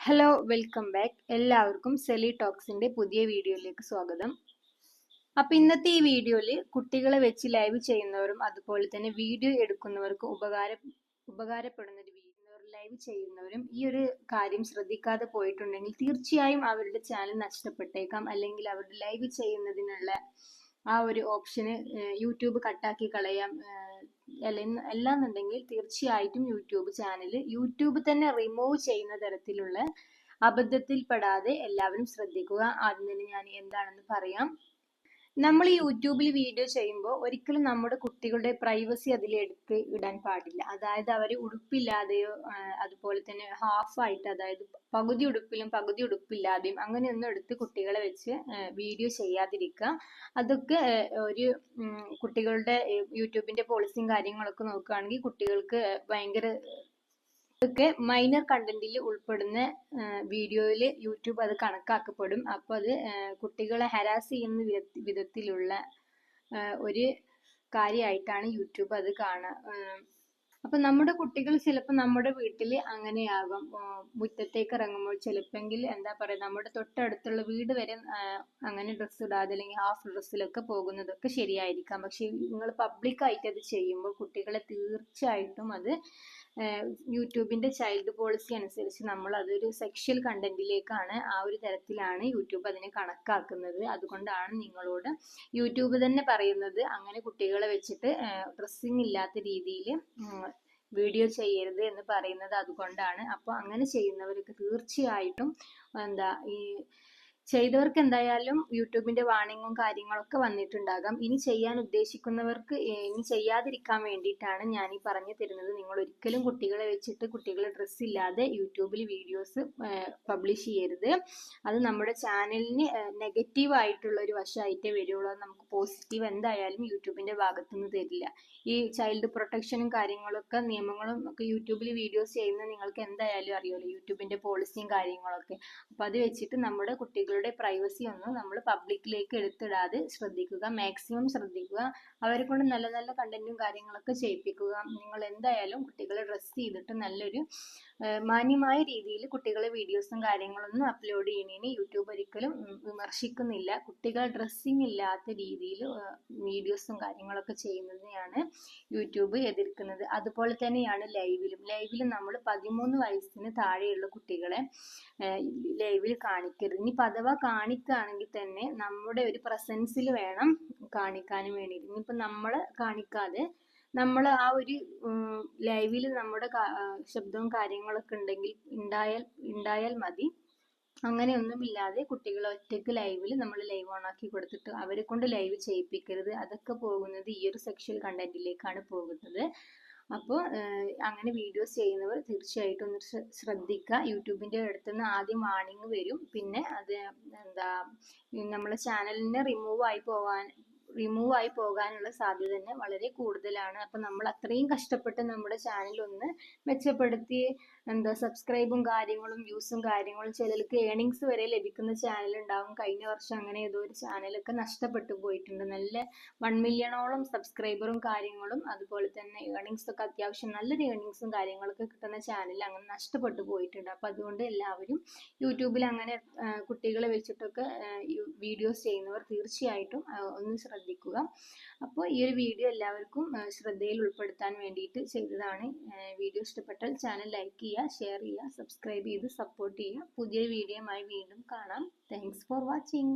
Hello welcome back. എല്ലാവർക്കും silly ടോക്സിന്റെ പുതിയ വീഡിയോയിലേക്ക് സ്വാഗതം. അപ്പൊ ഇന്നത്തെ ഈ വീഡിയോയിൽ കുട്ടികളെ വെച്ച് ലൈവ് ചെയ്യുന്നവരും അതുപോലെ തന്നെ വീഡിയോ എടുക്കുന്നവർക്ക് ഉപകാരപ്പെടുന്ന ഒരു വീഡിയോ ലൈവ് ചെയ്യുന്നവരും ഈ ഒരു കാര്യം ശ്രദ്ധിക്കാതെ പോയിട്ടുണ്ടെങ്കിൽ തീർച്ചയായും അവരുടെ ചാനൽ നഷ്ടപ്പെട്ടേക്കാം, അല്ലെങ്കിൽ അവരുടെ ലൈവ് ചെയ്യുന്നതിനുള്ള ആ ഒരു ഓപ്ഷന് യൂട്യൂബ് കട്ടാക്കി കളയാം. അല്ലാന്നുണ്ടെങ്കിൽ തീർച്ചയായിട്ടും യൂട്യൂബ് തന്നെ റിമൂവ് ചെയ്യുന്ന തരത്തിലുള്ള അബദ്ധത്തിൽപ്പെടാതെ എല്ലാവരും ശ്രദ്ധിക്കുക. ആദ്യം തന്നെ ഞാൻ എന്താണെന്ന് പറയാം. നമ്മൾ യൂട്യൂബിൽ വീഡിയോ ചെയ്യുമ്പോൾ ഒരിക്കലും നമ്മുടെ കുട്ടികളുടെ പ്രൈവസി അതിലെടുത്ത് ഇടാൻ പാടില്ല. അതായത് അവർ ഉടുപ്പില്ലാതെയോ അതുപോലെ തന്നെ ഹാഫായിട്ട്, അതായത് പകുതി ഉടുപ്പിലും പകുതി ഉടുപ്പില്ലാതെയും അങ്ങനെയൊന്നും എടുത്ത് കുട്ടികളെ വെച്ച് വീഡിയോ ചെയ്യാതിരിക്കുക. അതൊക്കെ ഒരു കുട്ടികളുടെ യൂട്യൂബിന്റെ പോളിസിയും കാര്യങ്ങളൊക്കെ നോക്കുകയാണെങ്കിൽ കുട്ടികൾക്ക് ഭയങ്കര ഒക്കെ മൈനർ കണ്ടന്റിൽ ഉൾപ്പെടുന്ന വീഡിയോയിൽ യൂട്യൂബ് അത് കണക്കാക്കപ്പെടും. അപ്പോൾ അത് കുട്ടികളെ ഹരാസ് ചെയ്യുന്ന വിധത്തിലുള്ള ഒരു കാര്യമായിട്ടാണ് യൂട്യൂബ് അത് കാണുക. അപ്പൊ നമ്മുടെ കുട്ടികൾ ചിലപ്പോൾ നമ്മുടെ വീട്ടിൽ അങ്ങനെയാകും. മുറ്റത്തേക്ക് ഇറങ്ങുമ്പോൾ ചിലപ്പെങ്കിൽ എന്താ പറയുക, നമ്മുടെ തൊട്ടടുത്തുള്ള വീട് വരെ അങ്ങനെ ഡ്രസ്സ് ഇടാതെ അല്ലെങ്കിൽ ഹാഫ് ഡ്രസ്സിലൊക്കെ പോകുന്നതൊക്കെ ശരിയായിരിക്കാം. പക്ഷെ നിങ്ങൾ പബ്ലിക്കായിട്ട് അത് ചെയ്യുമ്പോൾ കുട്ടികളെ തീർച്ചയായിട്ടും അത് യൂട്യൂബിന്റെ ചൈൽഡ് പോളിസി അനുസരിച്ച് നമ്മൾ അതൊരു സെക്ഷൽ കണ്ടന്റിലേക്കാണ്, ആ ഒരു തരത്തിലാണ് യൂട്യൂബ് അതിനെ കണക്കാക്കുന്നത്. അതുകൊണ്ടാണ് നിങ്ങളോട് യൂട്യൂബ് തന്നെ പറയുന്നത് അങ്ങനെ കുട്ടികളെ വെച്ചിട്ട് ഡ്രസ്സിങ് ഇല്ലാത്ത രീതിയിൽ വീഡിയോ ചെയ്യരുത് എന്ന് പറയുന്നത് അതുകൊണ്ടാണ്. അപ്പോൾ അങ്ങനെ ചെയ്യുന്നവർക്ക് തീർച്ചയായിട്ടും ഈ ചെയ്തവർക്ക് എന്തായാലും യൂട്യൂബിന്റെ വാണിങ്ങും കാര്യങ്ങളൊക്കെ വന്നിട്ടുണ്ടാകാം. ഇനി ചെയ്യാൻ ഉദ്ദേശിക്കുന്നവർക്ക് ഇനി ചെയ്യാതിരിക്കാൻ വേണ്ടിയിട്ടാണ് ഞാൻ ഈ പറഞ്ഞു തരുന്നത്. നിങ്ങൾ ഒരിക്കലും കുട്ടികളെ വെച്ചിട്ട് കുട്ടികളെ ഡ്രസ്സ് ഇല്ലാതെ യൂട്യൂബിൽ വീഡിയോസ് പബ്ലിഷ് ചെയ്യരുത്. അത് നമ്മുടെ ചാനലിന് നെഗറ്റീവ് ആയിട്ടുള്ള ഒരു വശമായിട്ടേ വരുള്ളൂ. അത് നമുക്ക് പോസിറ്റീവ് എന്തായാലും യൂട്യൂബിന്റെ ഭാഗത്തുനിന്ന് തരില്ല. ഈ ചൈൽഡ് പ്രൊട്ടക്ഷനും കാര്യങ്ങളൊക്കെ നിയമങ്ങളും ഒക്കെ യൂട്യൂബിൽ വീഡിയോസ് ചെയ്യുന്ന നിങ്ങൾക്ക് എന്തായാലും അറിയാമല്ലോ, യൂട്യൂബിന്റെ പോളിസിയും കാര്യങ്ങളൊക്കെ. അപ്പൊ അത് വെച്ചിട്ട് നമ്മുടെ കുട്ടികളുടെ പ്രൈവസി ഒന്നും നമ്മൾ പബ്ലിക്കിലേക്ക് എടുത്തിടാതെ ശ്രദ്ധിക്കുക, മാക്സിമം ശ്രദ്ധിക്കുക. അവരെ കൊണ്ട് നല്ല നല്ല കണ്ടന്റും കാര്യങ്ങളൊക്കെ ചെയ്യിപ്പിക്കുക. നിങ്ങൾ എന്തായാലും കുട്ടികളെ ഡ്രസ് ചെയ്തിട്ട് നല്ലൊരു മാന്യമായ രീതിയിൽ കുട്ടികളെ വീഡിയോസും കാര്യങ്ങളൊന്നും അപ്ലോഡ് ചെയ്യുന്നതിന് യൂട്യൂബ് ഒരിക്കലും വിമർശിക്കുന്നില്ല. കുട്ടികൾ ഡ്രസ്സിങ് ഇല്ലാത്ത രീതിയിൽ വീഡിയോസും കാര്യങ്ങളൊക്കെ ചെയ്യുന്നതിനെയാണ് യൂട്യൂബ് എതിർക്കുന്നത്. അതുപോലെ തന്നെയാണ് ലൈവിലും നമ്മൾ 13 വയസ്സിന് താഴെയുള്ള കുട്ടികളെ ലൈവിൽ കാണിക്കരുത്. ഇനി അഥവാ കാണിക്കുകയാണെങ്കിൽ തന്നെ നമ്മുടെ ഒരു പ്രസൻസിൽ വേണം കാണിക്കാനും വേണ്ടിയിട്ട്. ഇനിയിപ്പോ നമ്മള് കാണിക്കാതെ നമ്മൾ ആ ഒരു ലൈവിൽ നമ്മുടെ ശബ്ദവും കാര്യങ്ങളൊക്കെ ഉണ്ടായാൽ മതി. അങ്ങനെയൊന്നുമില്ലാതെ കുട്ടികളെ ഒറ്റയ്ക്ക് ലൈവിൽ നമ്മൾ ലൈവ് ഓൺ ആക്കി കൊടുത്തിട്ട് അവരെ കൊണ്ട് ലൈവ് ചെയ്യിപ്പിക്കരുത്. അതൊക്കെ പോകുന്നത് ഈ ഒരു സെക്ഷൽ കണ്ടന്റിലേക്കാണ് പോകുന്നത്. അപ്പോൾ അങ്ങനെ വീഡിയോസ് ചെയ്യുന്നവർ തീർച്ചയായിട്ടും ഒന്ന് ശ്രദ്ധിക്കുക. യൂട്യൂബിന്റെ അടുത്തുനിന്ന് ആദ്യം വാർണിംഗ് വരും, പിന്നെ അത് നമ്മളെ ചാനലിന് റിമൂവ് ആയി പോകാനുള്ള സാധ്യത തന്നെ വളരെ കൂടുതലാണ്. അപ്പൊ നമ്മൾ അത്രയും കഷ്ടപ്പെട്ട് നമ്മുടെ ചാനൽ ഒന്ന് മെച്ചപ്പെടുത്തി സബ്സ്ക്രൈബും കാര്യങ്ങളും വ്യൂസും കാര്യങ്ങളും, ചിലർക്ക് ഏണിങ്സ് വരെ ലഭിക്കുന്ന ചാനൽ ഉണ്ടാവും. കഴിഞ്ഞ വർഷം അങ്ങനെ ഏതോ ഒരു ചാനലൊക്കെ നഷ്ടപ്പെട്ടു പോയിട്ടുണ്ട്. നല്ല 1 മില്യണോളം സബ്സ്ക്രൈബറും കാര്യങ്ങളും അതുപോലെ തന്നെ ഏണിങ്സ് ഒക്കെ അത്യാവശ്യം നല്ലൊരു ഏണിങ്സും കാര്യങ്ങളൊക്കെ കിട്ടുന്ന ചാനൽ അങ്ങനെ നഷ്ടപ്പെട്ടു പോയിട്ടുണ്ട്. അപ്പൊ അതുകൊണ്ട് എല്ലാവരും യൂട്യൂബിൽ അങ്ങനെ കുട്ടികളെ വെച്ചിട്ടൊക്കെ വീഡിയോസ് ചെയ്യുന്നവർ തീർച്ചയായിട്ടും ഒന്ന് ശ്രദ്ധിക്കുക. അപ്പോൾ ഈ ഒരു വീഡിയോ എല്ലാവർക്കും ശ്രദ്ധയിൽ ഉൾപ്പെടുത്താൻ വേണ്ടിയിട്ട് ചെയ്തതാണ്. വീഡിയോ ഇഷ്ടപ്പെട്ടാൽ ചാനൽ ലൈക്ക് ചെയ്യുക, ഷെയർ ചെയ്യുക, സബ്സ്ക്രൈബ് ചെയ്ത് സപ്പോർട്ട് ചെയ്യുക. പുതിയ വീഡിയോയുമായി വീണ്ടും കാണാം. Thanks for watching.